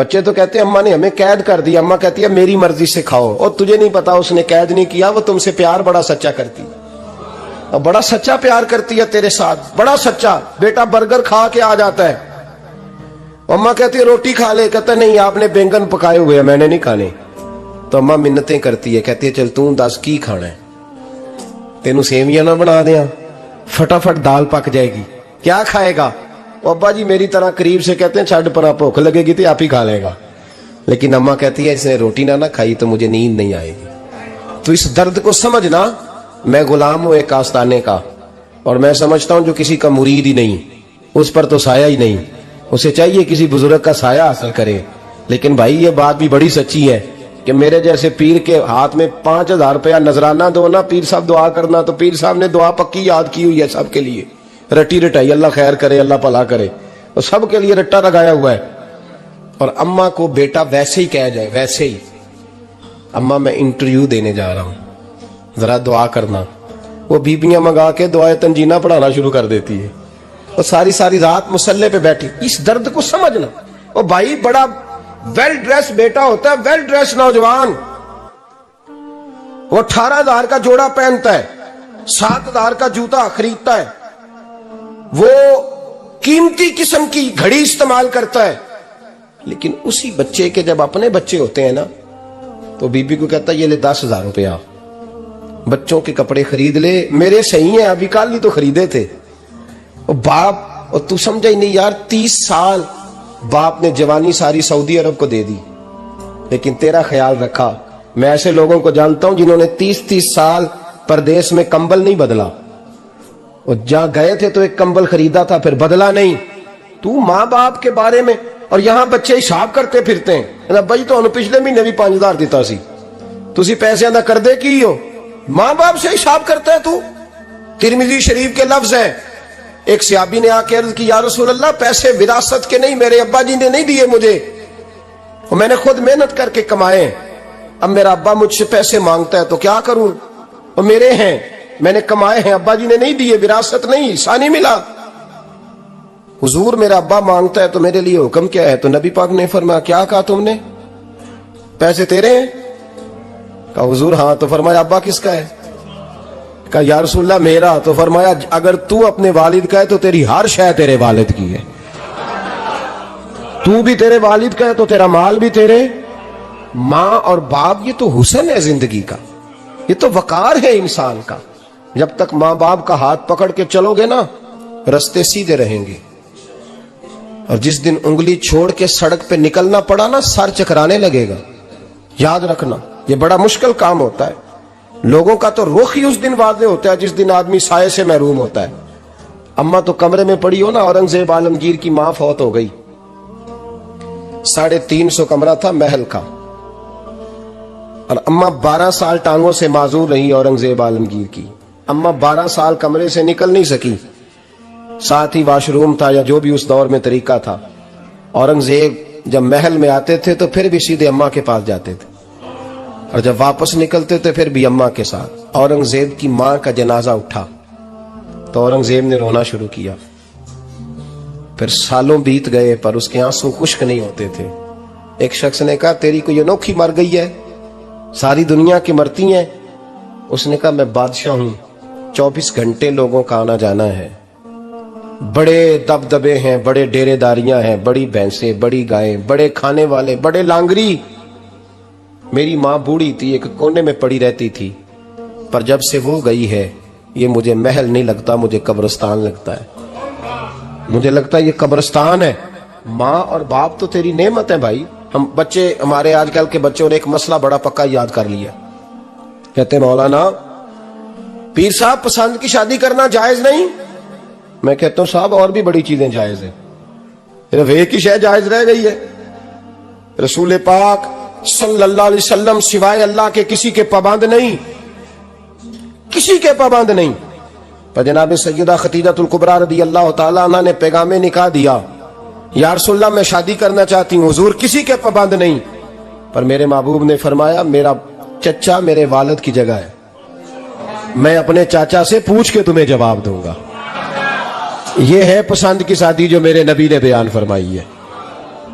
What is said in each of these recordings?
بچے تو کہتے ہیں اما نے ہمیں قید کر دیا، اما کہتی ہے میری مرضی سے کھاؤ، اور تجھے نہیں پتا اس نے قید نہیں کیا، وہ تم سے پیار بڑا سچا کرتی ہے، اور بڑا سچا پیار کرتی ہے تیرے ساتھ، بڑا سچا۔ بیٹا برگر کھا کے آ جاتا ہے، اما کہتی ہے روٹی کھا لے، کہتا ہے نہیں آپ نے بینگن پکائے ہوئے ہیں میں نے نہیں کھانے، تو اما منتیں کرتی ہے، کہتی ہے چل تم دس کی کھانا ہے، تینوں سیویاں نہ بنا دیا، فٹافٹ دال پک جائے گی، کیا کھائے گا؟ ابا جی میری طرح قریب سے کہتے ہیں چھڈ پرا بھوک لگے گی تو آپ ہی کھا لے گا، لیکن اما کہتی ہے اس نے روٹی نہ کھائی تو مجھے نیند نہیں آئے گی۔ تو اس درد کو سمجھنا، میں غلام ہوں ایک آستانے کا، اور میں سمجھتا ہوں جو کسی کا مرید ہی نہیں اس پر تو سایہ ہی نہیں، اسے چاہیے کسی بزرگ کا سایہ حاصل کرے۔ لیکن بھائی یہ بات بھی بڑی سچی ہے کہ میرے جیسے پیر کے ہاتھ میں 5000 روپیہ نذرانہ دو نا، پیر صاحب دعا کرنا، تو پیر صاحب نے دعا پکی یاد کی ہوئی ہے سب کے لیے، رٹی رٹائی، اللہ خیر کرے اللہ بھلا کرے، اور سب کے لیے رٹا لگایا ہوا ہے۔ اور اما کو بیٹا ویسے ہی کہہ جائے، ویسے ہی اما میں انٹرویو دینے جا رہا ہوں ذرا دعا کرنا، وہ بیبیاں منگا کے دعائے تنجینہ پڑھانا شروع کر دیتی ہے، اور ساری ساری رات مسلح پہ بیٹھی۔ اس درد کو سمجھنا۔ اور بھائی بڑا ویل ڈریس بیٹا ہوتا ہے، ویل ڈریس نوجوان، وہ 18,000 کا جوڑا پہنتا ہے، 7,000 کا جوتا خریدتا ہے، وہ قیمتی قسم کی گھڑی استعمال کرتا ہے، لیکن اسی بچے کے جب اپنے بچے ہوتے ہیں نا تو بی بی کو کہتا ہے یہ لے 10,000 روپیہ بچوں کے کپڑے خرید لے، میرے صحیح ہیں ابھی کل ہی تو خریدے تھے۔ اور باپ، اور تو سمجھا ہی نہیں یار، 30 سال باپ نے جوانی ساری سعودی عرب کو دے دی، لیکن تیرا خیال رکھا۔ میں ایسے لوگوں کو جانتا ہوں جنہوں نے 30 سال پردیس میں کمبل نہیں بدلا، اور جہاں گئے تھے تو ایک کمبل خریدا تھا پھر بدلا نہیں۔ تو ماں باپ کے بارے میں، اور یہاں بچے حساب کرتے پھرتے ہیں، ابا جی تو پچھلے مہینے بھی 5,000 دیتا سی، تسی پیسے ادا کر دے کی ہو، ماں باپ سے حساب کرتا ہے تو۔ ترمذی شریف کے لفظ ہیں، ایک صحابی نے آ کے عرض کی یا رسول اللہ پیسے وراثت کے نہیں، میرے ابا جی نے نہیں دیے مجھے، اور میں نے خود محنت کر کے کمائے، اب میرا ابا مجھ سے پیسے مانگتا ہے تو کیا کروں، اور میرے ہیں میں نے کمائے ہیں، ابا جی نے نہیں دیے، وراثت نہیں، حصہ نہیں ملا۔ حضور میرا ابا مانگتا ہے تو میرے لیے حکم کیا ہے؟ تو نبی پاک نے فرمایا کیا کہا تم نے؟ پیسے تیرے ہیں؟ کہا حضور ہاں۔ تو فرمایا ابا کس کا ہے؟ کہا یا رسول اللہ میرا۔ تو فرمایا اگر تو اپنے والد کا ہے تو تیری ہر شے تیرے والد کی ہے، تو بھی تیرے والد کا ہے تو تیرا مال بھی تیرے۔ ماں اور باپ یہ تو حسن ہے زندگی کا، یہ تو وقار ہے انسان کا۔ جب تک ماں باپ کا ہاتھ پکڑ کے چلو گے نا رستے سیدھے رہیں گے، اور جس دن انگلی چھوڑ کے سڑک پہ نکلنا پڑا نا سر چکرانے لگے گا۔ یاد رکھنا یہ بڑا مشکل کام ہوتا ہے، لوگوں کا تو رخ ہی اس دن واضح ہوتا ہے جس دن آدمی سائے سے محروم ہوتا ہے۔ اما تو کمرے میں پڑی ہو نا، اورنگزیب عالمگیر کی ماں فوت ہو گئی، 350 کمرہ تھا محل کا، اور اما 12 سال ٹانگوں سے معذور رہی اورنگزیب عالمگیر کی۔ اما 12 سال کمرے سے نکل نہیں سکی، ساتھ ہی واش روم تھا یا جو بھی اس دور میں طریقہ تھا۔ اورنگزیب جب محل میں آتے تھے تو پھر بھی سیدھے اما کے پاس جاتے تھے، اور جب واپس نکلتے تھے پھر بھی اما کے ساتھ۔ اورنگزیب کی ماں کا جنازہ اٹھا تو اورنگزیب نے رونا شروع کیا، پھر سالوں بیت گئے پر اس کے آنسو خشک نہیں ہوتے تھے۔ ایک شخص نے کہا تیری کوئی انوکھی مر گئی ہے، ساری دنیا کی مرتی ہیں؟ اس نے کہا میں بادشاہ ہوں، 24 گھنٹے لوگوں کا آنا جانا ہے، بڑے دبدبے ہیں، بڑے ڈیرے داریاں ہیں، بڑی بھینسیں، بڑی گائیں، بڑے کھانے والے، بڑے لانگری۔ میری ماں بوڑھی تھی، ایک کونے میں پڑی رہتی تھی، پر جب سے وہ گئی ہے یہ مجھے محل نہیں لگتا، مجھے قبرستان لگتا ہے، مجھے لگتا ہے یہ قبرستان ہے۔ ماں اور باپ تو تیری نعمت ہے بھائی۔ ہم بچے، ہمارے آج کل کے بچوں نے ایک مسئلہ بڑا پکا یاد کر لیا، کہتے مولانا پیر صاحب پسند کی شادی کرنا جائز نہیں۔ میں کہتا ہوں صاحب اور بھی بڑی چیزیں جائز ہیں، صرف ایک ہی شے جائز رہ گئی ہے، رسول پاک صلی اللہ علیہ وسلم سوائے اللہ کے کسی کے پابند نہیں، کسی کے پابند نہیں۔ پر جناب سیدہ خدیجہ الکبریٰ رضی اللہ تعالیٰ عنہ نے پیغام نکاح دیا، یا رسول اللہ میں شادی کرنا چاہتی ہوں، حضور کسی کے پابند نہیں، پر میرے محبوب نے فرمایا میرا چچا میرے والد کی جگہ ہے، میں اپنے چاچا سے پوچھ کے تمہیں جواب دوں گا۔ یہ ہے پسند کی شادی جو میرے نبی نے بیان فرمائی ہے۔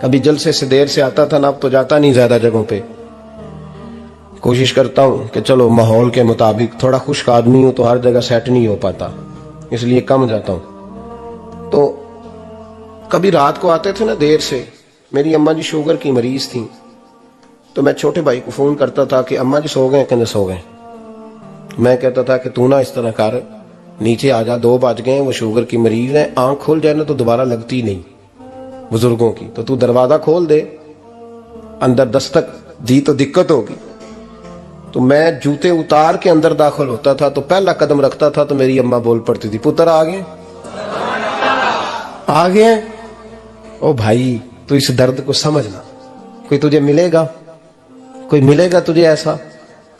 کبھی جلسے سے دیر سے آتا تھا نا، اب تو جاتا نہیں زیادہ جگہوں پہ، کوشش کرتا ہوں کہ چلو ماحول کے مطابق، تھوڑا خشک آدمی ہوں تو ہر جگہ سیٹ نہیں ہو پاتا، اس لیے کم جاتا ہوں۔ تو کبھی رات کو آتے تھے نا دیر سے، میری اماں جی شوگر کی مریض تھیں، تو میں چھوٹے بھائی کو فون کرتا تھا کہ اماں جی سو گئے کہ نہیں سو گئے، میں کہتا تھا کہ تو نہ اس طرح کر، نیچے آ جا، 2 بج گئے، وہ شوگر کی مریض ہیں، آنکھ کھل جائے نا تو دوبارہ لگتی نہیں بزرگوں کی، تو دروازہ کھول دے، اندر دستک دی تو دقت ہوگی۔ تو میں جوتے اتار کے اندر داخل ہوتا تھا، تو پہلا قدم رکھتا تھا تو میری اماں بول پڑتی تھی، پتر آ گئے، آ گئے۔ او بھائی تو اس درد کو سمجھنا، کوئی تجھے ملے گا، کوئی ملے گا تجھے ایسا؟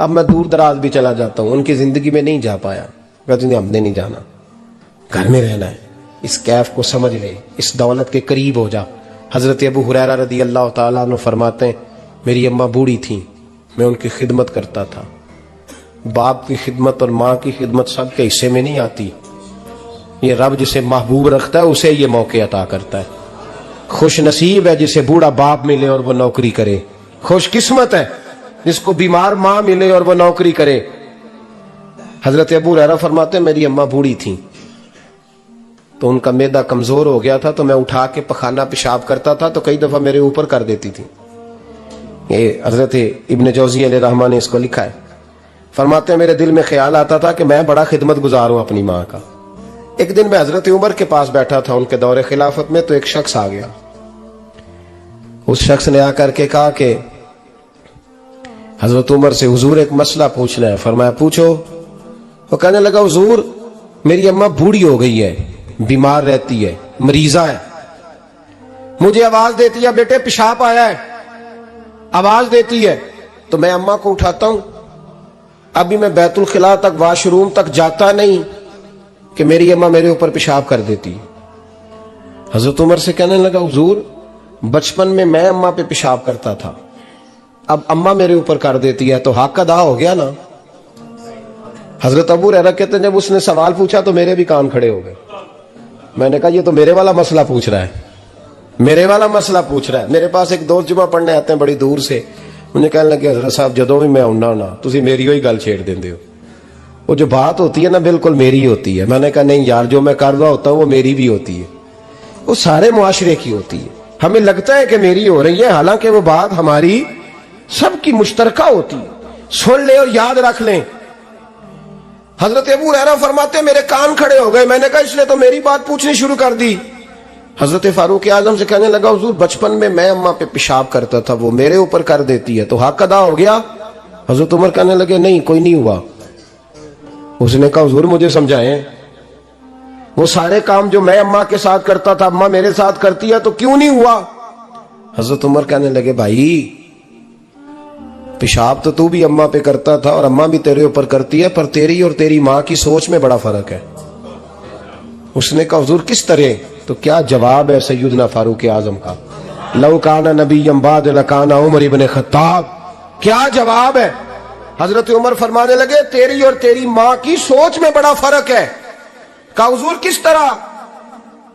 اب میں دور دراز بھی چلا جاتا ہوں، ان کی زندگی میں نہیں جا پایا، کہتے ہیں ہم نے نہیں جانا، گھر میں رہنا ہے، اس کیف کو سمجھ لے، اس دولت کے قریب ہو جا۔ حضرت ابو ہریرہ رضی اللہ تعالیٰ عنہ فرماتے ہیں میری اماں بوڑھی تھیں، میں ان کی خدمت کرتا تھا۔ باپ کی خدمت اور ماں کی خدمت سب کے حصے میں نہیں آتی، یہ رب جسے محبوب رکھتا ہے اسے یہ موقع عطا کرتا ہے۔ خوش نصیب ہے جسے بوڑھا باپ ملے اور وہ نوکری کرے، خوش قسمت ہے جس کو بیمار ماں ملے اور وہ نوکری کرے۔ حضرت ابو ہریرہ فرماتے ہیں میری اماں بوڑھی تھیں تو ان کا معدہ کمزور ہو گیا تھا، تو میں اٹھا کے پخانہ پیشاب کرتا تھا تو کئی دفعہ میرے اوپر کر دیتی تھی۔ یہ حضرت ابن جوزی علیہ رحمہ نے اس کو لکھا ہے، فرماتے ہیں میرے دل میں خیال آتا تھا کہ میں بڑا خدمت گزار ہوں اپنی ماں کا۔ ایک دن میں حضرت عمر کے پاس بیٹھا تھا ان کے دور خلافت میں، تو ایک شخص آ گیا، اس شخص نے آ کر کے کہا کہ حضرت عمر سے حضور ایک مسئلہ پوچھنا ہے۔ فرمایا پوچھو۔ وہ کہنے لگا حضور میری اماں بوڑھی ہو گئی ہے، بیمار رہتی ہے، مریضہ ہے، مجھے آواز دیتی ہے بیٹے پیشاب آیا ہے، آواز دیتی ہے تو میں اماں کو اٹھاتا ہوں، ابھی میں بیت الخلاء تک، واش روم تک جاتا نہیں کہ میری اماں میرے اوپر پیشاب کر دیتی۔ حضرت عمر سے کہنے لگا حضور بچپن میں اماں پہ پیشاب کرتا تھا، اب اماں میرے اوپر کر دیتی ہے تو حق ادا ہو گیا نا۔ حضرت ابو ہریرہ کہتے ہیں جب اس نے سوال پوچھا تو میرے بھی کان کھڑے ہو گئے، میں نے کہا یہ تو میرے والا مسئلہ پوچھ رہا ہے، میرے والا مسئلہ پوچھ رہا ہے۔ میرے پاس ایک دوست جمعہ پڑھنے آتے ہیں بڑی دور سے، مجھے کہنے لگے حضرت صاحب جدوں بھی میں آؤں نا تسی میری ہوئی گل چھیڑ دیندے ہو، وہ جو بات ہوتی ہے نا بالکل میری ہوتی ہے۔ میں نے کہا نہیں یار جو میں کر رہا ہوتا ہوں وہ میری بھی ہوتی ہے، وہ سارے معاشرے کی ہوتی ہے، ہمیں لگتا ہے کہ میری ہو رہی ہے حالانکہ وہ بات ہماری سب کی مشترکہ ہوتی ہے، سن لیں اور یاد رکھ لیں۔ حضرت ابو ہریرہ فرماتے ہیں میرے کان کھڑے ہو گئے، میں نے کہا اس نے تو میری بات پوچھنی شروع کر دی۔ حضرت فاروق اعظم سے کہنے لگا حضور بچپن میں اماں پہ پیشاب کرتا تھا، وہ میرے اوپر کر دیتی ہے تو حق ادا ہو گیا؟ حضرت عمر کہنے لگے نہیں کوئی نہیں ہوا۔ اس نے کہا حضور مجھے سمجھائیں، وہ سارے کام جو میں اماں کے ساتھ کرتا تھا اماں میرے ساتھ کرتی ہے تو کیوں نہیں ہوا؟ حضرت عمر کہنے لگے بھائی پیشاب تو بھی اماں پہ کرتا تھا اور اماں بھی تیرے اوپر کرتی ہے، پر تیری اور تیری ماں کی سوچ میں بڑا فرق ہے۔ اس نے کہا حضور کس طرح؟ تو کیا جواب ہے سیدنا فاروق اعظم کا، لو کان نبی بعد لکان عمر ابن خطاب، کیا جواب ہے؟ حضرت عمر فرمانے لگے تیری اور تیری ماں کی سوچ میں بڑا فرق ہے۔ کہا حضور کس طرح؟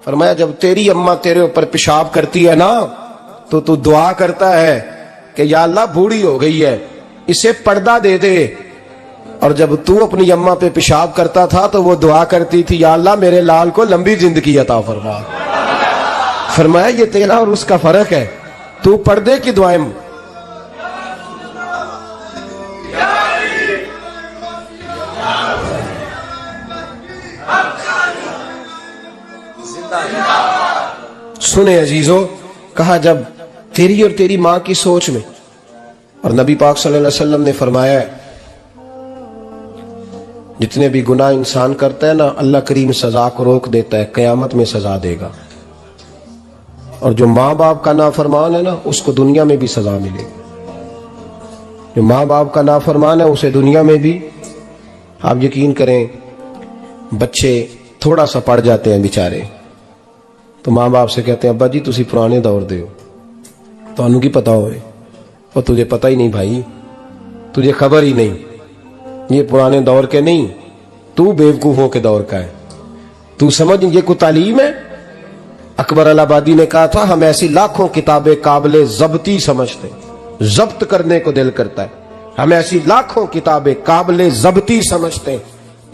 فرمایا جب تیری اماں تیرے اوپر پیشاب کرتی ہے نا تو تو دعا کرتا ہے کہ یا اللہ بوڑھی ہو گئی ہے اسے پردہ دے دے، اور جب تو اپنی اماں پہ پیشاب کرتا تھا تو وہ دعا کرتی تھی یا اللہ میرے لال کو لمبی زندگی عطا فرما۔ فرمایا یہ تیرا اور اس کا فرق ہے، تو پردے کی دعائیں۔ سنے عزیزو، کہا جب تیری اور تیری ماں کی سوچ میں، اور نبی پاک صلی اللہ علیہ وسلم نے فرمایا ہے جتنے بھی گناہ انسان کرتا ہے نا اللہ کریم سزا کو روک دیتا ہے، قیامت میں سزا دے گا، اور جو ماں باپ کا نافرمان ہے نا اس کو دنیا میں بھی سزا ملے گی۔ جو ماں باپ کا نافرمان ہے اسے دنیا میں بھی، آپ یقین کریں بچے تھوڑا سا پڑ جاتے ہیں بیچارے تو ماں باپ سے کہتے ہیں ابا جی تسی پرانے دور دے ہو، تو انہوں کی پتا ہوئے، اور تجھے پتہ ہی نہیں بھائی، تجھے خبر ہی نہیں، یہ پرانے دور کے نہیں، تو بیوقوفوں کے دور کا ہے، تو سمجھ یہ کوئی تعلیم ہے؟ اکبر الہآبادی نے کہا تھا ہم ایسی لاکھوں کتابیں قابل ضبطی سمجھتے ہیں، ضبط کرنے کو دل کرتا ہے، ہم ایسی لاکھوں کتابیں قابل ضبطی سمجھتے ہیں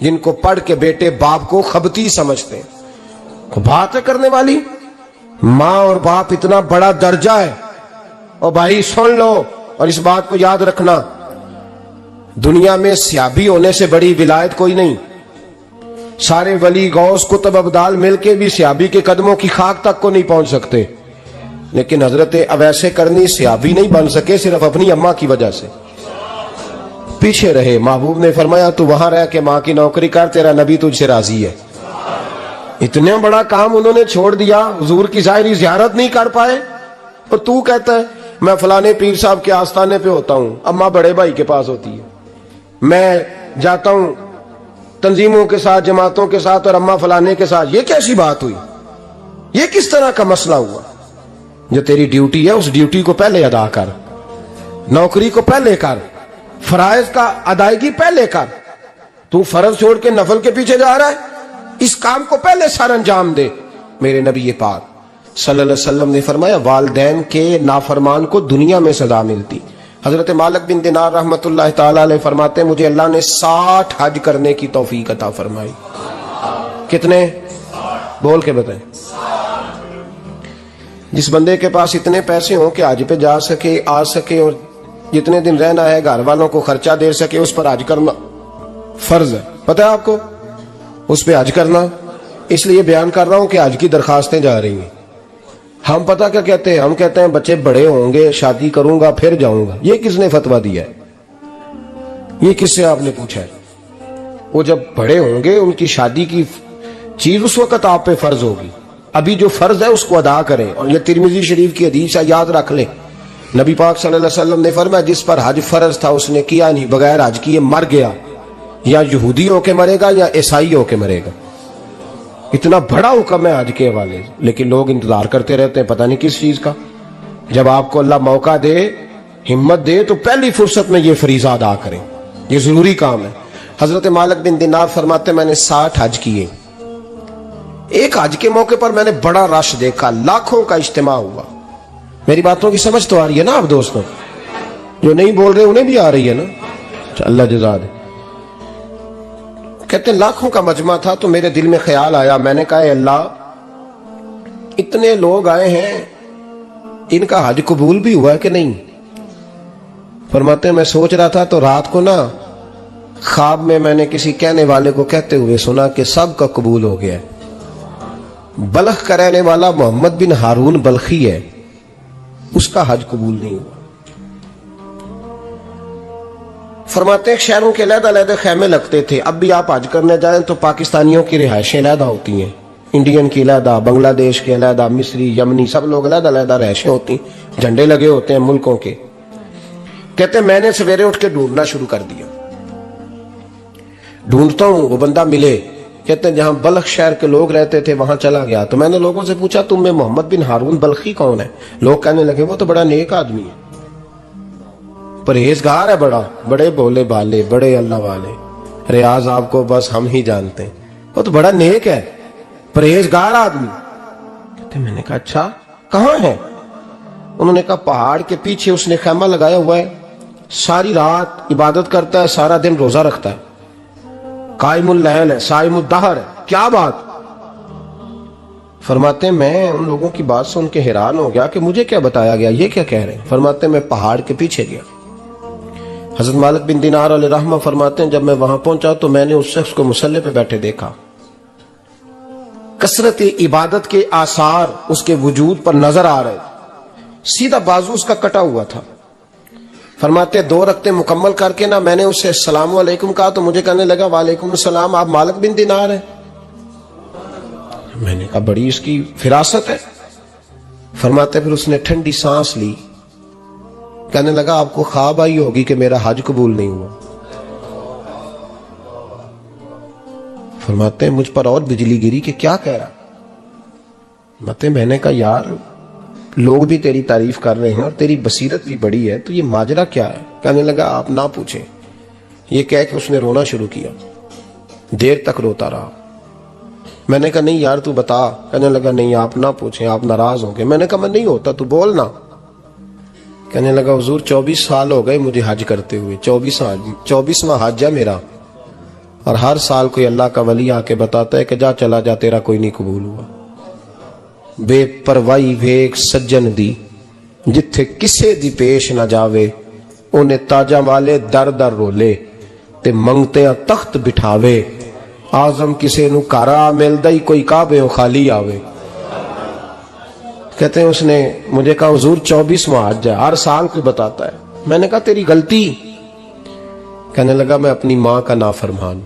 جن کو پڑھ کے بیٹے باپ کو خبتی سمجھتے ہیں۔ بات ہے کرنے والی، ماں اور باپ اتنا بڑا درجہ ہے۔ اور بھائی سن لو اور اس بات کو یاد رکھنا، دنیا میں سیابی ہونے سے بڑی ولایت کوئی نہیں۔ سارے ولی غوث کتب ابدال مل کے بھی سیابی کے قدموں کی خاک تک کو نہیں پہنچ سکتے، لیکن حضرت اویس کرنی سیابی نہیں بن سکے صرف اپنی اماں کی وجہ سے، پیچھے رہے۔ محبوب نے فرمایا تو وہاں رہ کے ماں کی نوکری کر، تیرا نبی تجھ سے راضی ہے۔ اتنا بڑا کام انہوں نے چھوڑ دیا، حضور کی ظاہری زیارت نہیں کر پائے، اور تو کہتا ہے میں فلانے پیر صاحب کے آستانے پہ ہوتا ہوں، اماں بڑے بھائی کے پاس ہوتی ہے، میں جاتا ہوں تنظیموں کے ساتھ، جماعتوں کے ساتھ، اور اماں فلانے کے ساتھ۔ یہ کیسی بات ہوئی؟ یہ کس طرح کا مسئلہ ہوا؟ جو تیری ڈیوٹی ہے اس ڈیوٹی کو پہلے ادا کر، نوکری کو پہلے کر، فرائض کا ادائیگی پہلے کر۔ تو فرض چھوڑ کے نفل کے پیچھے جا رہا ہے، اس کام کو پہلے سر انجام دے۔ میرے نبی پاک صلی اللہ علیہ وسلم نے فرمایا والدین کے نافرمان کو دنیا میں سزا ملتی۔ حضرت مالک بن دینار رحمت اللہ تعالی علیہ فرماتے ہیں مجھے اللہ نے 60 حج کرنے کی توفیق عطا فرمائی۔ کتنے؟ بول کے بتائیں۔ جس بندے کے پاس اتنے پیسے ہوں کہ حج پہ جا سکے، آ سکے، اور جتنے دن رہنا ہے گھر والوں کو خرچہ دے سکے، اس پر حج کرنا فرض ہے۔ پتہ ہے آپ کو اس پہ حج کرنا؟ اس لیے بیان کر رہا ہوں کہ حج کی درخواستیں جا رہی ہیں۔ ہم پتہ کیا کہتے ہیں؟ ہم کہتے ہیں بچے بڑے ہوں گے، شادی کروں گا پھر جاؤں گا۔ یہ کس نے فتویٰ دیا ہے؟ یہ کس سے آپ نے پوچھا ہے؟ وہ جب بڑے ہوں گے ان کی شادی کی چیز اس وقت آپ پہ فرض ہوگی، ابھی جو فرض ہے اس کو ادا کریں۔ اور یہ ترمذی شریف کی حدیث ہے، یاد رکھ لیں۔ نبی پاک صلی اللہ علیہ وسلم نے فرمایا جس پر حج فرض تھا اس نے کیا نہیں، بغیر حج کیے مر گیا، یا یہودی ہو کے مرے گا یا عیسائی ہو کے مرے گا۔ اتنا بڑا حکم ہے حج کے حوالے سے، لیکن لوگ انتظار کرتے رہتے ہیں پتہ نہیں کس چیز کا۔ جب آپ کو اللہ موقع دے، ہمت دے، تو پہلی فرصت میں یہ فریضہ ادا کریں، یہ ضروری کام ہے۔ حضرت مالک بن دینار فرماتے میں نے 60 حج کیے۔ ایک حج کے موقع پر میں نے بڑا رش دیکھا، لاکھوں کا اجتماع ہوا۔ میری باتوں کی سمجھ تو آ رہی ہے نا آپ دوستوں؟ جو نہیں بول رہے انہیں بھی آ رہی ہے نا؟ اللہ جزا دے۔ کہتے ہیں لاکھوں کا مجمع تھا، تو میرے دل میں خیال آیا، میں نے کہا اے اللہ اتنے لوگ آئے ہیں، ان کا حج قبول بھی ہوا ہے کہ نہیں؟ فرماتے ہیں میں سوچ رہا تھا تو رات کو نا خواب میں نے کسی کہنے والے کو کہتے ہوئے سنا کہ سب کا قبول ہو گیا ہے۔ بلخ کا رہنے والا محمد بن ہارون بلخی ہے، اس کا حج قبول نہیں ہوا۔ فرماتے ہیں شہروں کے علیحدہ علیحدہ خیمے لگتے تھے، اب بھی آپ حج کرنے جائیں تو پاکستانیوں کی رہائشیں علیحدہ ہوتی ہیں، انڈین کی علیحدہ، بنگلہ دیش کے علیحدہ، مصری، یمنی، سب لوگ علیحدہ علیحدہ رہائشیں ہوتی ہیں، جھنڈے لگے ہوتے ہیں ملکوں کے۔ کہتے ہیں میں نے سویرے اٹھ کے ڈھونڈنا شروع کر دیا، ڈھونڈتا ہوں وہ بندہ ملے۔ کہتے ہیں جہاں بلخ شہر کے لوگ رہتے تھے وہاں چلا گیا، تو میں نے لوگوں سے پوچھا تم میں محمد بن ہارون بلخی کون ہے؟ لوگ کہنے لگے وہ تو بڑا نیک آدمی ہے، پرہیزگار ہے، بڑے بولے بالے، بڑے اللہ والے، ریاض آپ کو بس ہم ہی جانتے ہیں، وہ تو بڑا نیک ہے، پرہیزگار آدمی۔ کہتے میں نے کہا اچھا کہاں ہے؟ انہوں نے کہا پہاڑ کے پیچھے اس نے خیمہ لگایا ہوا ہے، ساری رات عبادت کرتا ہے، سارا دن روزہ رکھتا ہے، قائم اللیل ہے، صائم الدہر ہے۔ کیا بات؟ فرماتے ہیں میں ان لوگوں کی بات سن کے حیران ہو گیا کہ مجھے کیا بتایا گیا، یہ کیا کہہ رہے ہیں؟ فرماتے ہیں میں پہاڑ کے پیچھے گیا۔ حضرت مالک بن دینار علیہ رحمہ فرماتے ہیں جب میں وہاں پہنچا تو میں نے اس شخص کو مصلی پہ بیٹھے دیکھا، کثرت عبادت کے آثار اس کے وجود پر نظر آ رہے، سیدھا بازو اس کا کٹا ہوا تھا۔ فرماتے 2 رکعتیں مکمل کر کے نا میں نے اسے السلام علیکم کہا تو مجھے کہنے لگا وعلیکم السلام، آپ مالک بن دینار ہیں؟ میں نے کہا بڑی اس کی فراست ہے۔ فرماتے پھر اس نے ٹھنڈی سانس لی، کہنے لگا آپ کو خواب آئی ہوگی کہ میرا حج قبول نہیں ہوا۔ فرماتے ہیں مجھ پر اور بجلی گری کہ کیا کہہ رہا؟ فرماتے ہیں میں نے کہا یار لوگ بھی تیری تعریف کر رہے ہیں اور تیری بصیرت بھی بڑی ہے، تو یہ ماجرا کیا ہے؟ کہنے لگا آپ نہ پوچھیں۔ یہ کہہ کہ اس نے رونا شروع کیا، دیر تک روتا رہا۔ میں نے کہا نہیں یار تو بتا. کہنے لگا نہیں آپ نہ پوچھیں, آپ ناراض ہوں گے. میں نے کہا میں نہیں ہوتا, تو بولنا. کہنے لگا حضور 24 سال ہو گئے مجھے حج کرتے ہوئے, 24واں حج ہے میرا, اور ہر سال کوئی اللہ کا ولی آ کے بتاتا ہے کہ جا چلا جا تیرا کوئی نہیں قبول ہوا. بے پروائی ویک سجن دی جتھے کسے دی پیش نہ جاوے, انہیں تاجاں والے در در رولے تے منگتیاں تخت بٹھاوے. آزم کسے نو کارا ملدا ہی کوئی کعبے خالی آوے. کہتے ہیں اس نے مجھے کہا حضور 24واں حج ہے, ہر سال کوئی بتاتا ہے. میں نے کہا تیری غلطی. کہنے لگا میں اپنی ماں کا نافرمان.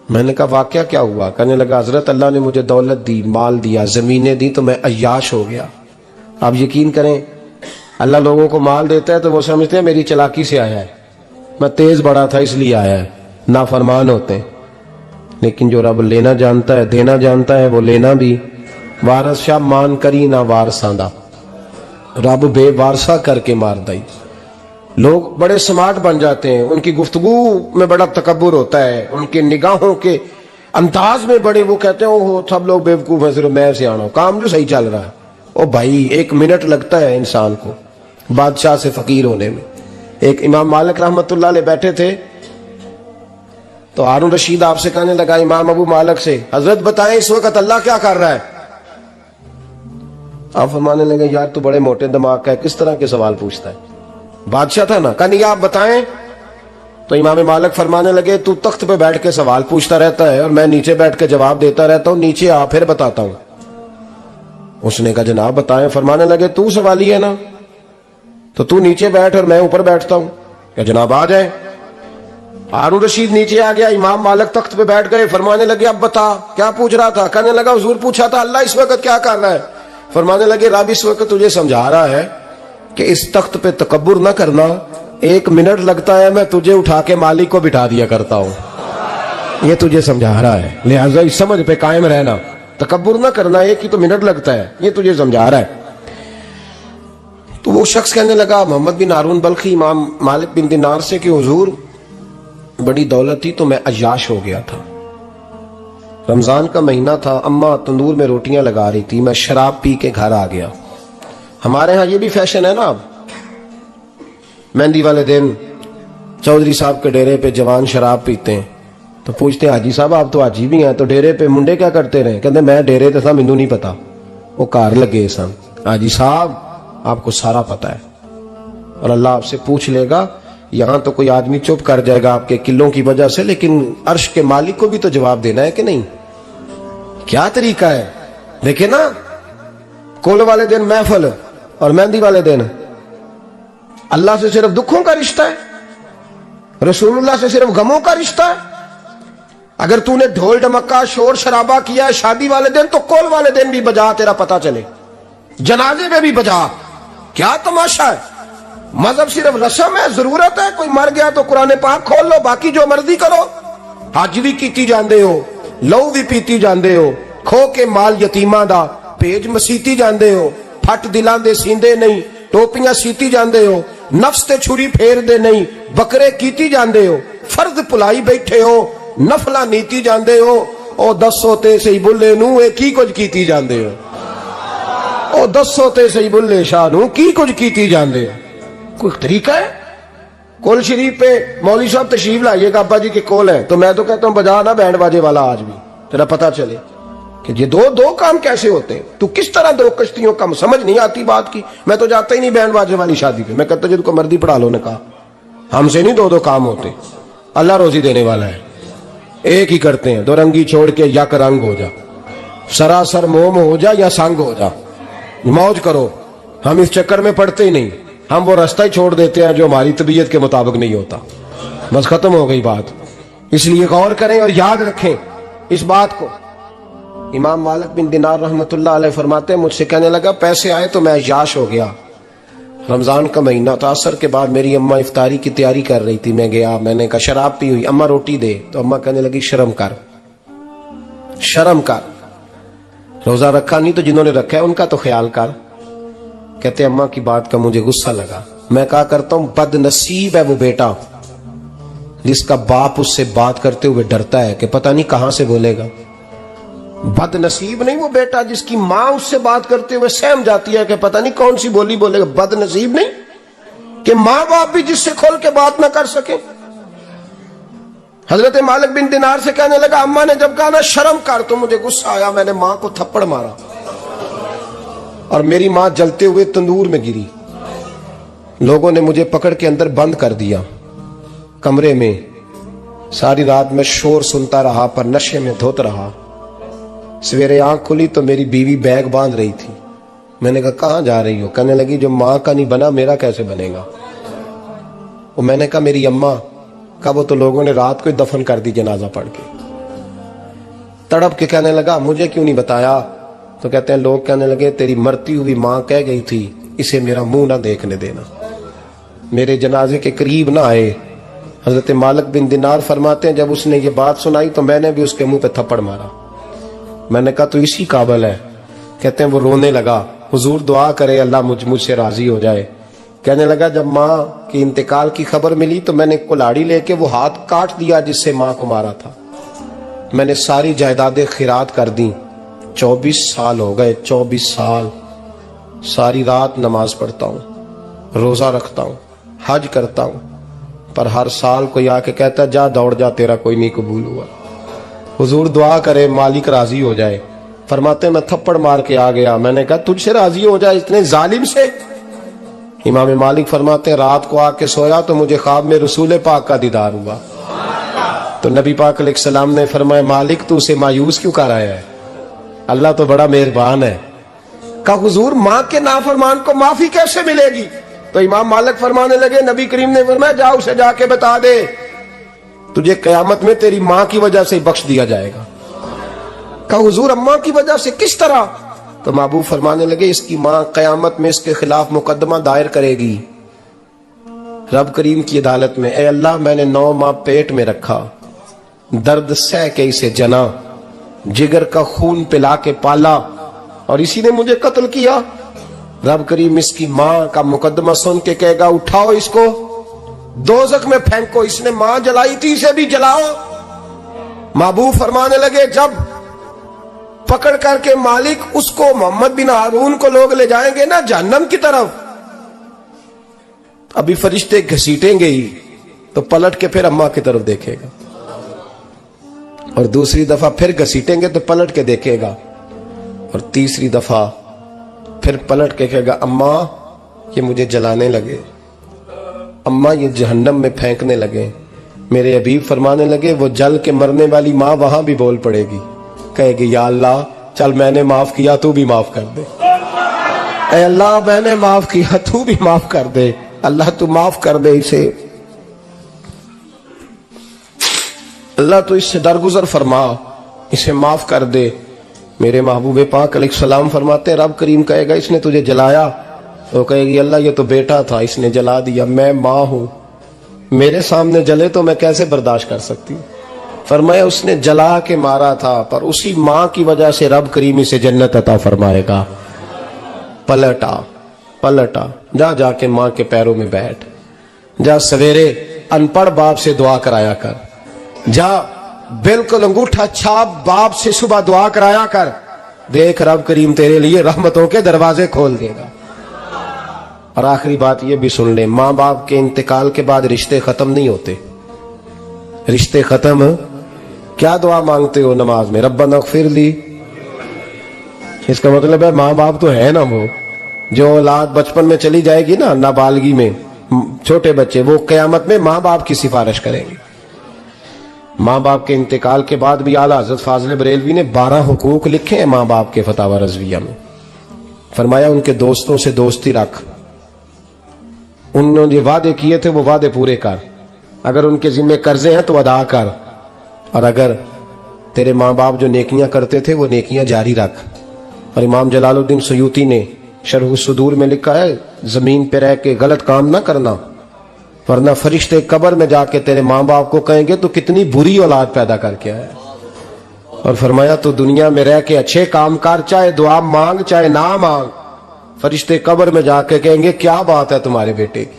میں نے کہا واقعہ کیا ہوا؟ کہنے لگا حضرت اللہ نے مجھے دولت دی, مال دیا, زمینیں دی, تو میں عیاش ہو گیا. آپ یقین کریں اللہ لوگوں کو مال دیتا ہے تو وہ سمجھتے ہیں میری چلاکی سے آیا ہے, میں تیز بڑا تھا اس لیے آیا ہے. نافرمان ہوتے ہیں. لیکن جو رب لینا جانتا ہے دینا جانتا ہے وہ لینا بھی. وارث شاہ مان کری نہ وارثاں دا, رب بے وارثہ کر کے مار دائی. لوگ بڑے سمارٹ بن جاتے ہیں, ان کی گفتگو میں بڑا تکبر ہوتا ہے, ان کے نگاہوں کے انداز میں بڑے, وہ کہتے ہیں وہ سب لوگ بیوقوف ہیں, صرف میں سے آنا کام جو صحیح چل رہا ہے. او بھائی 1 منٹ لگتا ہے انسان کو بادشاہ سے فقیر ہونے میں. ایک امام مالک رحمت اللہ علیہ بیٹھے تھے تو ہارون رشید آپ سے کہنے لگا امام ابو مالک سے, حضرت بتائیں اس وقت اللہ کیا کر رہا ہے؟ آپ فرمانے لگے یار تو بڑے موٹے دماغ کا ہے, کس طرح کے سوال پوچھتا ہے؟ بادشاہ تھا نا. کہا نہیں آپ بتائیں. تو امام مالک فرمانے لگے تو تخت پہ بیٹھ کے سوال پوچھتا رہتا ہے اور میں نیچے بیٹھ کے جواب دیتا رہتا ہوں, نیچے آ پھر بتاتا ہوں. اس نے کہا جناب بتائیں. فرمانے لگے تو سوالی ہے نا, تو نیچے بیٹھ اور میں اوپر بیٹھتا ہوں. کہ جناب آ جائیں. ہارون رشید نیچے آ گیا, امام مالک تخت پہ بیٹھ گئے. فرمانے لگے اب بتا کیا پوچھ رہا تھا؟ کہنے لگا حضور پوچھا تھا اللہ اس وقت کیا کر رہا ہے. فرمانے لگے رب اس وقت تجھے سمجھا رہا ہے کہ اس تخت پہ تکبر نہ کرنا, 1 منٹ لگتا ہے میں تجھے اٹھا کے مالک کو بٹھا دیا کرتا ہوں, یہ تجھے سمجھا رہا ہے, لہذا اس سمجھ پہ قائم رہنا, تکبر نہ کرنا, 1 ہی تو منٹ لگتا ہے, یہ تجھے سمجھا رہا ہے. تو وہ شخص کہنے لگا محمد بن ہارون بلخی امام مالک بن دینار سے کہ حضور بڑی دولت تھی تو میں عیاش ہو گیا تھا. رمضان کا مہینہ تھا, اماں تندور میں روٹیاں لگا رہی تھی, میں شراب پی کے گھر آ گیا. ہمارے ہاں یہ بھی فیشن ہے نا, اب مہندی والے دن چودھری صاحب کے ڈیرے پہ جوان شراب پیتے ہیں تو پوچھتے ہیں حاجی صاحب آپ تو حاجی بھی ہیں, تو ڈیرے پہ منڈے کیا کرتے رہے؟ کہتے میں ڈیرے تے تھا مینوں نہیں پتا, وہ کار لگے سن. حاجی صاحب آپ کو سارا پتا ہے, اور اللہ آپ سے پوچھ لے گا. یہاں تو کوئی آدمی چپ کر جائے گا آپ کے قلوں کی وجہ سے, لیکن عرش کے مالک کو بھی تو جواب دینا ہے کہ نہیں. کیا طریقہ ہے دیکھیں نا, کول والے دن محفل اور مہندی والے دن اللہ سے صرف دکھوں کا رشتہ ہے, رسول اللہ سے صرف غموں کا رشتہ ہے. اگر تو نے ڈھول ڈمکا شور شرابہ کیا ہے شادی والے دن تو کول والے دن بھی بجا, تیرا پتہ چلے, جنازے میں بھی بجا. کیا تماشا ہے؟ مذہب صرف رسم ہے, ضرورت ہے. کوئی مر گیا تو قرآن پاک کھول لو, باقی جو مرضی کرو. حج بھی کیتی جاندے ہو, لہو بھی پیتی جاندے ہو, کھو کے مال یتیماں دا پیج مسیتی جاندے ہو, پھٹ دلاں دے سیندے نہیں, ٹوپیاں سیتی جاندے ہو, نفس تے چھری پھیر دے نہیں, بکرے کیتی جاندے ہو, فرض پلائی بیٹھے ہو, نفلہ نیتی جاندے ہو. او دسو تے سی بلے نو اے کی کچھ کیتی جاندے ہو, او دسو تے سی بلے شاہ نو کی کچھ کیتی جاندے ہو. کوئی طریقہ ہے؟ کول شریف پہ مولوی صاحب تشریف لائیے گا, ابا جی کے کول ہے, تو میں تو کہتا ہوں بجا نا بینڈ باجے والا آج بھی, تیرا پتہ چلے کہ یہ دو کام کیسے ہوتے ہیں. تو کس طرح 2 کشتیوں کا سمجھ نہیں آتی بات کی. میں تو جاتا ہی نہیں بینڈ باجے والی شادی پہ, میں کہتا جب کو مردی پڑھا لو. نے کہا ہم سے نہیں 2 کام ہوتے, اللہ روزی دینے والا ہے, ایک ہی کرتے ہیں. 2 رنگی چھوڑ کے یک رنگ ہو جا, سراسر موم ہو جا یا سنگ ہو جا, موج کرو. ہم اس چکر میں پڑتے ہی نہیں, ہم وہ راستہ ہی چھوڑ دیتے ہیں جو ہماری طبیعت کے مطابق نہیں ہوتا. بس ختم ہو گئی بات. اس لیے غور کریں اور یاد رکھیں اس بات کو. امام مالک بن دینار رحمت اللہ علیہ فرماتے ہیں مجھ سے کہنے لگا پیسے آئے تو میں عیاش ہو گیا. رمضان کا مہینہ تھا, عصر کے بعد میری اماں افطاری کی تیاری کر رہی تھی. میں گیا, میں نے کہا شراب پی ہوئی, اماں روٹی دے. تو اماں کہنے لگی شرم کر, شرم کر, روزہ رکھا نہیں تو جنہوں نے رکھا ہے ان کا تو خیال کر. کہتے اماں کی بات کا مجھے غصہ لگا. میں کہا کرتا ہوں بد نصیب ہے وہ بیٹا جس کا باپ اس سے بات کرتے ہوئے ڈرتا ہے کہ پتہ نہیں کہاں سے بولے گا. بد نصیب نہیں وہ بیٹا جس کی ماں اس سے بات کرتے ہوئے سہم جاتی ہے کہ پتہ نہیں کون سی بولی بولے گا. بد نصیب نہیں کہ ماں باپ بھی جس سے کھول کے بات نہ کر سکے. حضرت مالک بن دینار سے کہنے لگا اماں نے جب کہا نا شرم کر تو مجھے غصہ آیا, میں نے ماں کو تھپڑ مارا اور میری ماں جلتے ہوئے تندور میں گری. لوگوں نے مجھے پکڑ کے اندر بند کر دیا کمرے میں. ساری رات میں شور سنتا رہا پر نشے میں دھوت رہا. سویرے آنکھ کھلی تو میری بیوی بیگ باندھ رہی تھی. میں نے کہا کہاں جا رہی ہو؟ کہنے لگی جو ماں کا نہیں بنا میرا کیسے بنے گا. وہ میں نے کہا میری اماں کا وہ تو لوگوں نے رات کو ہی دفن کر دی جنازہ پڑھ کے. تڑپ کے کہنے لگا مجھے کیوں نہیں بتایا؟ تو کہتے ہیں لوگ کہنے لگے تیری مرتی ہوئی ماں کہہ گئی تھی اسے میرا منہ نہ دیکھنے دینا. میرے جنازے کے قریب نہ آئے. حضرت مالک بن دینار فرماتے ہیں جب اس نے یہ بات سنائی تو میں نے بھی اس کے منہ پہ تھپڑ مارا. میں نے کہا تو اسی قابل ہے. کہتے ہیں وہ رونے لگا حضور دعا کرے اللہ مجھ سے راضی ہو جائے. کہنے لگا جب ماں کی انتقال کی خبر ملی تو میں نے کلاڑی لے کے وہ ہاتھ کاٹ دیا جس سے ماں کو مارا تھا. میں نے ساری جائیدادیں خیرات کر دیں. 24 سال ہو گئے. 24 سال ساری رات نماز پڑھتا ہوں, روزہ رکھتا ہوں, حج کرتا ہوں, پر ہر سال کوئی آ کے کہتا جا دوڑ جا تیرا کوئی نہیں قبول ہوا. حضور دعا کرے مالک راضی ہو جائے. فرماتے میں تھپڑ مار کے آ گیا. میں نے کہا تجھ سے راضی ہو جائے اتنے ظالم سے؟ امام مالک فرماتے ہیں رات کو آ کے سویا تو مجھے خواب میں رسول پاک کا دیدار ہوا. تو نبی پاک علیہ السلام نے فرمایا مالک تو اسے مایوس کیوں کر آیا ہے؟ اللہ تو بڑا مہربان ہے. کہا حضور ماں کے نافرمان کو معافی کیسے ملے گی؟ تو امام مالک فرمانے لگے نبی کریم نے فرمایا جا اسے جا کے بتا دے تجھے قیامت میں تیری ماں کی وجہ سے بخش دیا جائے گا. کہا حضور اماں کی وجہ سے کس طرح؟ تو محبوب فرمانے لگے اس کی ماں قیامت میں اس کے خلاف مقدمہ دائر کرے گی رب کریم کی عدالت میں. اے اللہ میں نے 9 ماہ پیٹ میں رکھا, درد سہ کے اسے جنا, جگر کا خون پلا کے پالا اور اسی نے مجھے قتل کیا. رب کریم اس کی ماں کا مقدمہ سن کے کہے گا اٹھاؤ اس کو دوزخ میں پھینکو, اس نے ماں جلائی تھی اسے بھی جلاؤ. محبوب فرمانے لگے جب پکڑ کر کے مالک اس کو محمد بن ہارون کو لوگ لے جائیں گے نا جہنم کی طرف, ابھی فرشتے گھسیٹیں گے ہی تو پلٹ کے پھر اماں کی طرف دیکھے گا اور دوسری دفعہ پھر گھسیٹیں گے تو پلٹ کے دیکھے گا اور تیسری دفعہ پھر پلٹ کے کہے گا اماں یہ مجھے جلانے لگے, اماں یہ جہنم میں پھینکنے لگے. میرے حبیب فرمانے لگے وہ جل کے مرنے والی ماں وہاں بھی بول پڑے گی, کہے گی یا اللہ چل میں نے معاف کیا تو بھی معاف کر دے. اے اللہ میں نے معاف کیا تو بھی معاف کر دے. اللہ تو معاف کر دے اسے, اللہ تو اس سے درگزر فرما, اسے معاف کر دے. میرے محبوب پاک علیہ السلام فرماتے ہیں رب کریم کہے گا اس نے تجھے جلایا, تو کہے گی اللہ یہ تو بیٹا تھا اس نے جلا دیا, میں ماں ہوں میرے سامنے جلے تو میں کیسے برداشت کر سکتی ہوں. فرمایا اس نے جلا کے مارا تھا پر اسی ماں کی وجہ سے رب کریم اسے جنت عطا فرمائے گا. پلٹا جا جا کے ماں کے پیروں میں بیٹھ, جا سویرے ان پڑھ باپ سے دعا کرایا کر, جا بالکل انگوٹھا چھاپ باپ سے صبح دعا کرایا کر, دیکھ رب کریم تیرے لیے رحمتوں کے دروازے کھول دے گا. اور آخری بات یہ بھی سن لیں, ماں باپ کے انتقال کے بعد رشتے ختم نہیں ہوتے. رشتے ختم کیا دعا مانگتے ہو نماز میں؟ ربنا اغفر لی. اس کا مطلب ہے ماں باپ تو ہے نا, وہ جو اولاد بچپن میں چلی جائے گی نا نابالغی میں, چھوٹے بچے وہ قیامت میں ماں باپ کی سفارش کریں گے. ماں باپ کے انتقال کے بعد بھی اعلیٰ حضرت فاضل بریلوی نے 12 حقوق لکھے ہیں ماں باپ کے فتاوی رضویہ میں. فرمایا ان کے دوستوں سے دوستی رکھ, انہوں نے وعدے کیے تھے وہ وعدے پورے کر, اگر ان کے ذمہ قرضے ہیں تو ادا کر, اور اگر تیرے ماں باپ جو نیکیاں کرتے تھے وہ نیکیاں جاری رکھ. اور امام جلال الدین سیوطی نے شرح الصدور میں لکھا ہے زمین پہ رہ کے غلط کام نہ کرنا ورنہ فرشتے قبر میں جا کے تیرے ماں باپ کو کہیں گے تو کتنی بری اولاد پیدا کر کے آیا. اور فرمایا تو دنیا میں رہ کے اچھے کام کر, چاہے دعا مانگ چاہے نہ مانگ, فرشتے قبر میں جا کے کہیں گے کیا بات ہے تمہارے بیٹے کی,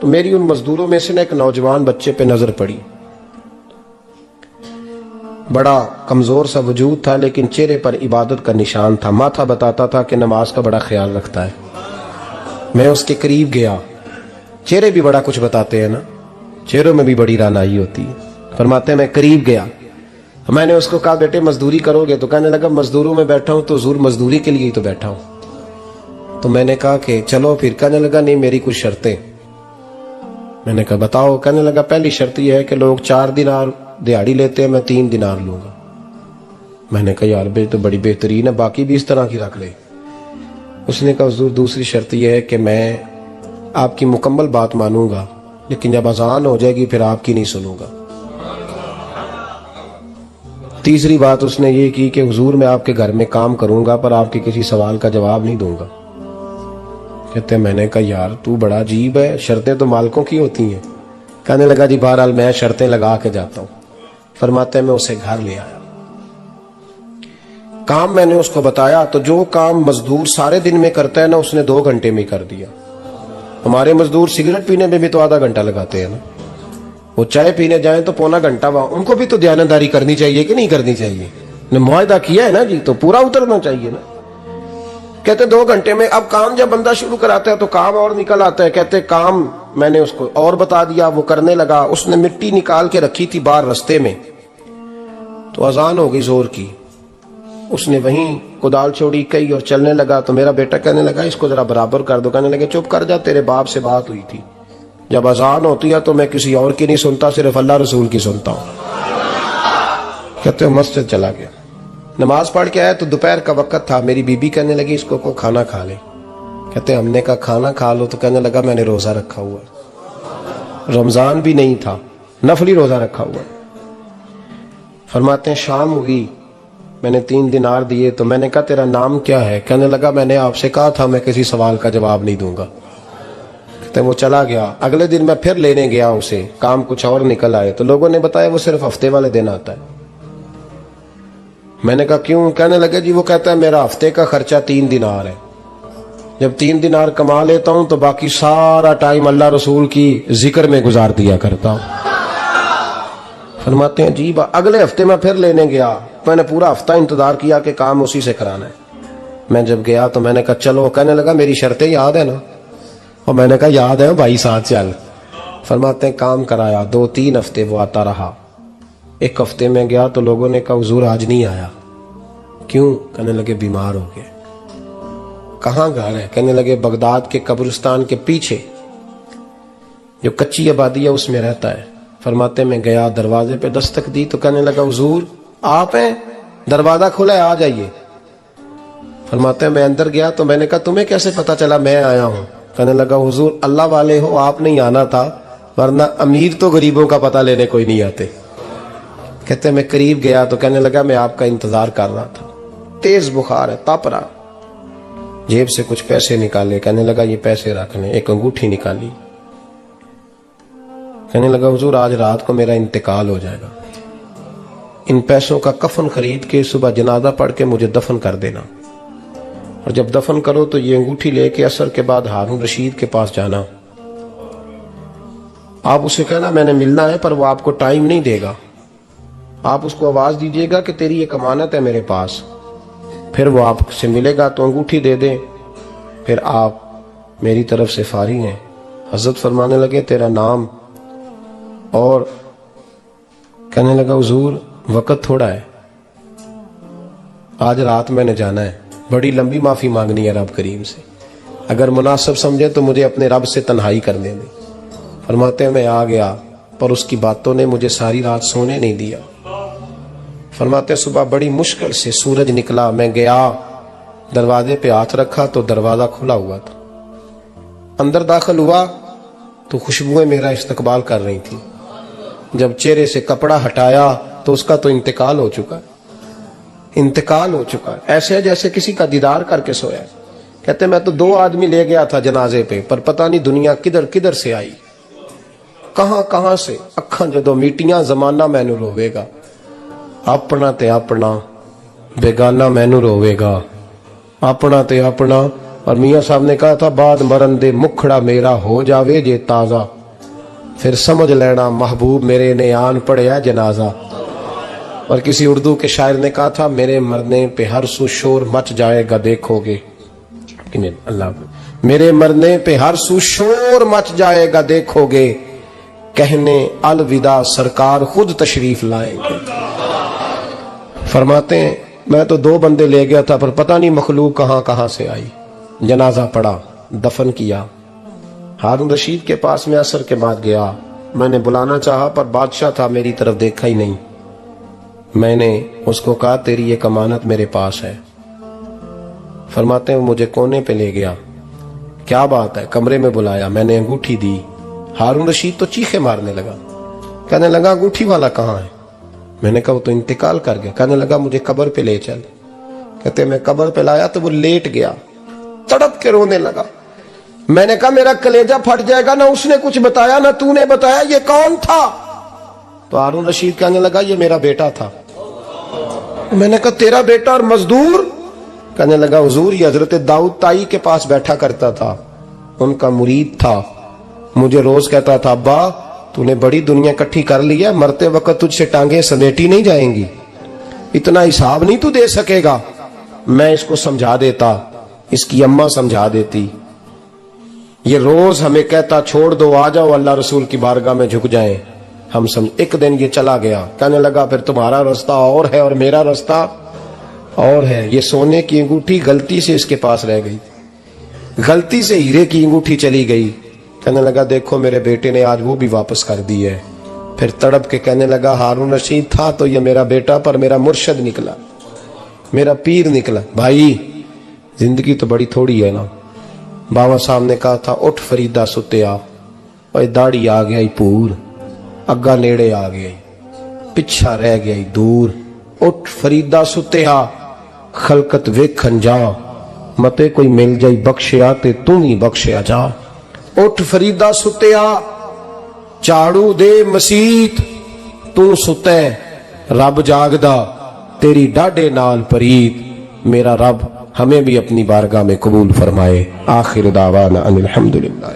تو میری ان مزدوروں میں سے ایک نوجوان بچے پہ نظر پڑی. بڑا کمزور سا وجود تھا لیکن چہرے پر عبادت کا نشان تھا. ماتھا بتاتا تھا کہ نماز کا بڑا خیال رکھتا ہے. میں اس کے قریب گیا. چہرے بھی بڑا کچھ بتاتے ہیں نا, چہروں میں بھی بڑی رانائی ہوتی ہے. فرماتے ہیں میں قریب گیا, میں نے اس کو کہا بیٹے مزدوری کرو گے؟ تو کہنے لگا مزدوروں میں بیٹھا ہوں تو حضور مزدوری کے لیے ہی تو بیٹھا ہوں. تو میں نے کہا کہ چلو پھر. کہنے لگا نہیں میری کچھ شرطیں. میں نے کہا بتاؤ. کہنے لگا پہلی شرط یہ ہے کہ لوگ 4 دینار دیہاڑی لیتے ہیں, میں 3 دینار لوں گا. میں نے کہا یار بھائی تو بڑی بہترین ہے, باقی بھی اس طرح کی رکھ لے. اس نے کہا حضور دوسری شرط یہ ہے کہ میں آپ کی مکمل بات مانوں گا لیکن جب اذان ہو جائے گی پھر آپ کی نہیں سنوں گا. تیسری بات اس نے یہ کی کہ حضور میں آپ کے گھر میں کام کروں گا پر آپ کے کسی سوال کا جواب نہیں دوں گا. کہتے ہیں میں نے کہا یار تو بڑا عجیب ہے, شرطیں تو مالکوں کی ہوتی ہیں. کہنے لگا جی بہرحال میں شرطیں لگا کے جاتا ہوں. فرماتے ہیں میں اسے گھر لے آیا. کام میں نے اس کو بتایا تو جو کام مزدور سارے دن میں کرتا ہے نا اس نے 2 گھنٹے میں کر دیا. ہمارے مزدور سگریٹ پینے میں بھی تو آدھا گھنٹہ لگاتے ہیں نا, وہ چائے پینے جائیں تو پونا گھنٹہ. ان کو بھی تو دیانتداری کرنی چاہیے کہ نہیں کرنی چاہیے؟ نے معاہدہ کیا ہے نا جی, تو پورا اترنا چاہیے نا. کہتے 2 گھنٹے میں. اب کام جب بندہ شروع کراتا ہے تو کام اور نکل آتا ہے. کہتے کام میں نے اس کو اور بتا دیا, وہ کرنے لگا. اس نے مٹی نکال کے رکھی تھی باہر رستے میں, تو اذان ہو گئی زور کی. اس نے وہیں کدال چھوڑی کئی اور چلنے لگا. تو میرا بیٹا کہنے لگا اس کو ذرا برابر کر دو. کہنے لگے چپ کر جا, تیرے باپ سے بات ہوئی تھی, جب اذان ہوتی ہے تو میں کسی اور کی نہیں سنتا, صرف اللہ رسول کی سنتا ہوں. کہتے ہیں مسجد چلا گیا. نماز پڑھ کے آیا تو دوپہر کا وقت تھا. میری بیوی کہنے لگی اس کو کھانا کھا لے. کہتے ہیں ہم نے کہا کھانا کھا لو. تو کہنے لگا میں نے روزہ رکھا ہوا ہے, رمضان بھی نہیں تھا, نفلی روزہ رکھا ہوا ہے. فرماتے ہیں شام ہوئی, میں نے 3 دینار دیے. تو میں نے کہا تیرا نام کیا ہے؟ کہنے لگا میں نے آپ سے کہا تھا میں کسی سوال کا جواب نہیں دوں گا. کہتے ہیں وہ چلا گیا. اگلے دن میں پھر لینے گیا اسے, کام کچھ اور نکل آئے. تو لوگوں نے بتایا وہ صرف ہفتے والے دن آتا ہے. میں نے کہا کیوں؟ کہنے لگے جی وہ کہتا ہے میرا ہفتے کا خرچہ 3 دینار ہے, جب 3 دینار کما لیتا ہوں تو باقی سارا ٹائم اللہ رسول کی ذکر میں گزار دیا کرتا ہوں. فرماتے ہیں جی اگلے ہفتے میں پھر لینے گیا. میں نے پورا ہفتہ انتظار کیا کہ کام اسی سے کرانا ہے. میں جب گیا تو میں نے کہا چلو. کہنے لگا میری شرطیں یاد ہے نا؟ اور میں نے کہا یاد ہے بھائی, ساتھ چل. فرماتے ہیں کام کرایا. 2-3 ہفتے وہ آتا رہا. ایک ہفتے میں گیا تو لوگوں نے کہا حضور آج نہیں آیا. کیوں؟ کہنے لگے بیمار ہو گئے. کہاں گھر ہے؟ کہنے لگے بغداد کے قبرستان کے پیچھے جو کچی آبادی ہے اس میں رہتا ہے. فرماتے میں گیا, دروازے پہ دستک دی تو کہنے لگا حضور آپ ہیں؟ دروازہ کھلا ہے, آ جائیے. فرماتے ہیں میں اندر گیا تو میں نے کہا تمہیں کیسے پتا چلا میں آیا ہوں؟ کہنے لگا حضور اللہ والے ہو, آپ نہیں آنا تھا, ورنہ امیر تو غریبوں کا پتہ لینے کوئی نہیں آتے. کہتے میں قریب گیا تو کہنے لگا میں آپ کا انتظار کر رہا تھا, تیز بخار ہے, تپ رہا. جیب سے کچھ پیسے نکالے. کہنے لگا یہ پیسے رکھنے. ایک انگوٹھی نکالی. کہنے لگا حضور آج رات کو میرا انتقال ہو جائے گا, ان پیسوں کا کفن خرید کے صبح جنازہ پڑھ کے مجھے دفن کر دینا, اور جب دفن کرو تو یہ انگوٹھی لے کے عصر کے بعد ہارون رشید کے پاس جانا. آپ اسے کہنا میں نے ملنا ہے, پر وہ آپ کو ٹائم نہیں دے گا. آپ اس کو آواز دیجئے گا کہ تیری ایک امانت ہے میرے پاس. پھر وہ آپ سے ملے گا تو انگوٹھی دے دیں, پھر آپ میری طرف سے فارغ ہیں. حضرت فرمانے لگے تیرا نام؟ اور کہنے لگا حضور وقت تھوڑا ہے, آج رات میں نے جانا ہے, بڑی لمبی معافی مانگنی ہے رب کریم سے, اگر مناسب سمجھے تو مجھے اپنے رب سے تنہائی کرنے دیں. فرماتے ہیں میں آ گیا, پر اس کی باتوں نے مجھے ساری رات سونے نہیں دیا. فرماتے ہیں صبح بڑی مشکل سے سورج نکلا. میں گیا, دروازے پہ ہاتھ رکھا تو دروازہ کھلا ہوا تھا. اندر داخل ہوا تو خوشبوئیں میرا استقبال کر رہی تھی. جب چہرے سے کپڑا ہٹایا تو اس کا تو انتقال ہو چکا ہے, انتقال ہو چکا ہے, ایسے جیسے کسی کا دیدار کر کے سویا. کہتے میں تو 2 آدمی لے گیا تھا جنازے پہ, پر پتہ نہیں دنیا کدھر کدھر سے آئی, کہاں کہاں سے. اکھاں جدو میٹیاں زمانہ مینو روے گا, اپنا تے اپنا بیگانہ مینو روے گا, اپنا تے اپنا اور میاں صاحب نے کہا تھا بعد مرن دے مکھڑا میرا ہو جاوے جے تازہ، پھر سمجھ لینا محبوب میرے نے آن پڑیا جنازہ۔ اور کسی اردو کے شاعر نے کہا تھا میرے مرنے پہ ہر سو شور مچ جائے گا دیکھو گے، اللہ میرے مرنے پہ ہر سو شور مچ جائے گا دیکھو گے، کہنے الوداع سرکار خود تشریف لائیں گے۔ فرماتے ہیں میں تو 2 بندے لے گیا تھا پر پتہ نہیں مخلوق کہاں کہاں سے آئی۔ جنازہ پڑا، دفن کیا، ہارون رشید کے پاس میں عصر کے بعد گیا، میں نے بلانا چاہا پر بادشاہ تھا، میری طرف دیکھا ہی نہیں۔ میں نے اس کو کہا تیری ایک امانت میرے پاس ہے۔ فرماتے ہیں مجھے کونے پہ لے گیا، کیا بات ہے، کمرے میں بلایا، میں نے انگوٹھی دی۔ ہارون رشید تو چیخے مارنے لگا، کہنے لگا انگوٹھی والا کہاں ہے؟ میں نے کہا وہ تو انتقال کر گیا۔ کہنے لگا مجھے قبر پہ لے چل۔ کہتے میں قبر پہ لایا تو وہ لیٹ گیا، تڑپ کے رونے لگا۔ میں نے کہا میرا کلیجہ پھٹ جائے گا، نہ اس نے کچھ بتایا نہ تو نے بتایا، یہ کون تھا؟ تو ہارون رشید کہنے لگا یہ میرا بیٹا تھا۔ میں نے کہا تیرا بیٹا اور مزدور؟ کہنے لگا حضور یہ حضرت داؤد تائی کے پاس بیٹھا کرتا تھا، ان کا مرید تھا، مجھے روز کہتا تھا ابا تو نے بڑی دنیا کٹھی کر لی ہے، مرتے وقت تجھ سے ٹانگیں سمیٹی نہیں جائیں گی، اتنا حساب نہیں تو دے سکے گا۔ میں اس کو سمجھا دیتا، اس کی اماں سمجھا دیتی، یہ روز ہمیں کہتا چھوڑ دو آ جاؤ اللہ رسول کی بارگاہ میں جھک جائیں، ہم ایک دن یہ چلا گیا، کہنے لگا پھر تمہارا رستہ اور ہے اور میرا رستہ اور ہے۔ یہ سونے کی انگوٹھی غلطی سے اس کے پاس رہ گئی، غلطی سے ہیرے کی انگوٹھی چلی گئی۔ کہنے لگا دیکھو میرے بیٹے نے آج وہ بھی واپس کر دی ہے۔ پھر تڑپ کے کہنے لگا ہارون رشید تھا تو یہ میرا بیٹا پر میرا مرشد نکلا، میرا پیر نکلا۔ بھائی زندگی تو بڑی تھوڑی ہے نا۔ بابا صاحب نے کہا تھا اٹھ فریدہ ستیا، اور داڑھی آ گیا پور، اگا نیڑے آ گیا پچھا رہ گیا دور۔ اٹھ فریدہ ستیا خلقت ویکھن جا، متے کوئی مل جائی بخشیا تے تم ہی بخشیا جا۔ اٹھ فریدہ ستیا چاڑو دے مسیت، تو ستے رب جاگدا تیری ڈاڈے نال پریت۔ میرا رب ہمیں بھی اپنی بارگاہ میں قبول فرمائے۔ آخر دعوانا ان الحمدللہ۔